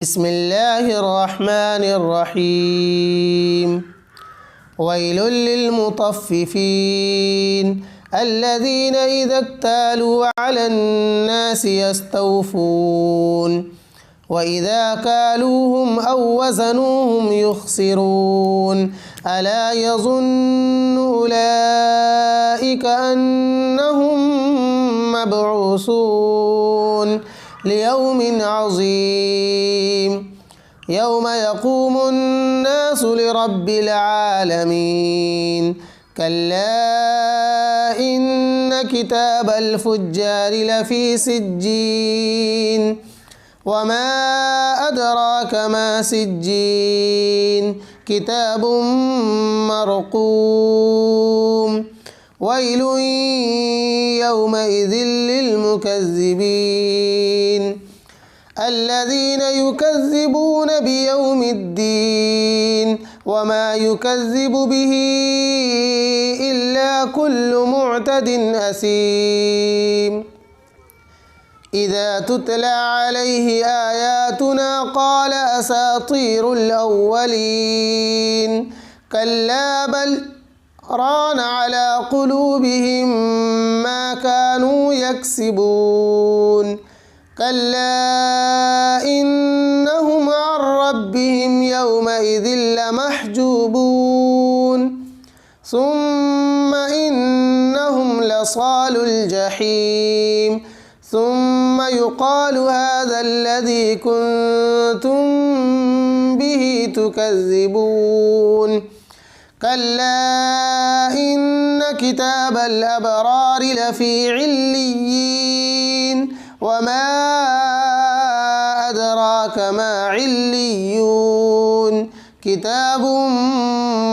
بسم الله الرحمن الرحيم. ويل للمطففين الذين إذا اكتالوا على الناس يستوفون وإذا كالوهم أو وزنوهم يخسرون ألا يظن أولئك أنهم مبعوثون ليوم عظيم يوم يقوم الناس لرب العالمين كلا إن كتاب الفجار لفي سجين وما أدراك ما سجين كتاب مرقوم ويل يومئذ للمكذبين الذين يكذبون بيوم الدين وما يكذب به إلا كل معتد أثيم إذا تتلى عليه آياتنا قال أساطير الأولين كلا بل ران على قلوبهم ما كانوا يكسبون كلا إنهم عن ربهم يومئذ لمحجوبون ثم إنهم لصالوا الجحيم ثم يقال هذا الذي كنتم به تكذبون كلا إن كتاب الأبرار لفي عليين وما أدراك ما عليون كتاب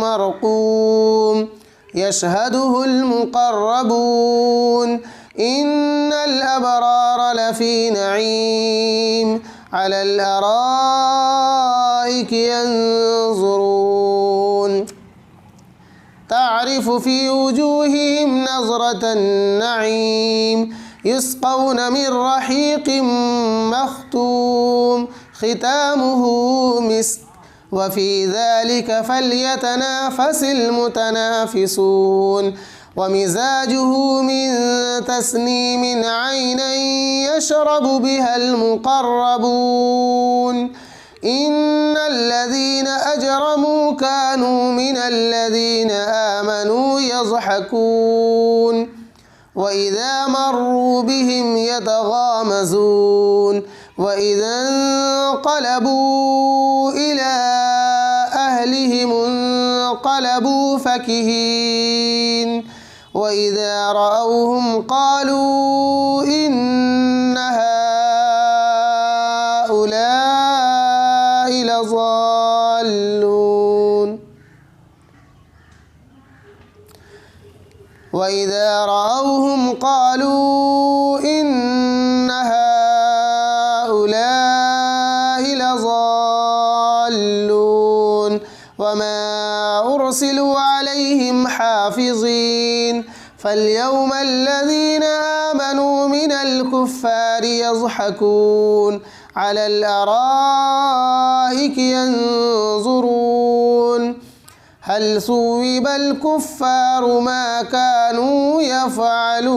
مرقوم يشهده المقربون إن الأبرار لفي نعيم على الأرائك ينظرون تعرف في وجوههم نظرة النعيم يسقون من رحيق مختوم ختامه مسك وفي ذلك فليتنافس المتنافسون ومزاجه من تسنيم عينا يشرب بها المقربون إن الذين أجرموا كانوا من الذين آمنوا يضحكون وإذا مروا بهم يتغامزون وإذا انقلبوا إلى أهلهم انقلبوا فكهين وإذا رأوهم قالوا إن هؤلاء لضالون وإذا رأوهم قالوا إن هؤلاء لضالون وما أرسلوا عليهم حافظين فاليوم الذين آمنوا من الكفار يضحكون على الأرائك ينظرون هل ثوب الكفار ما كانوا يفعلون.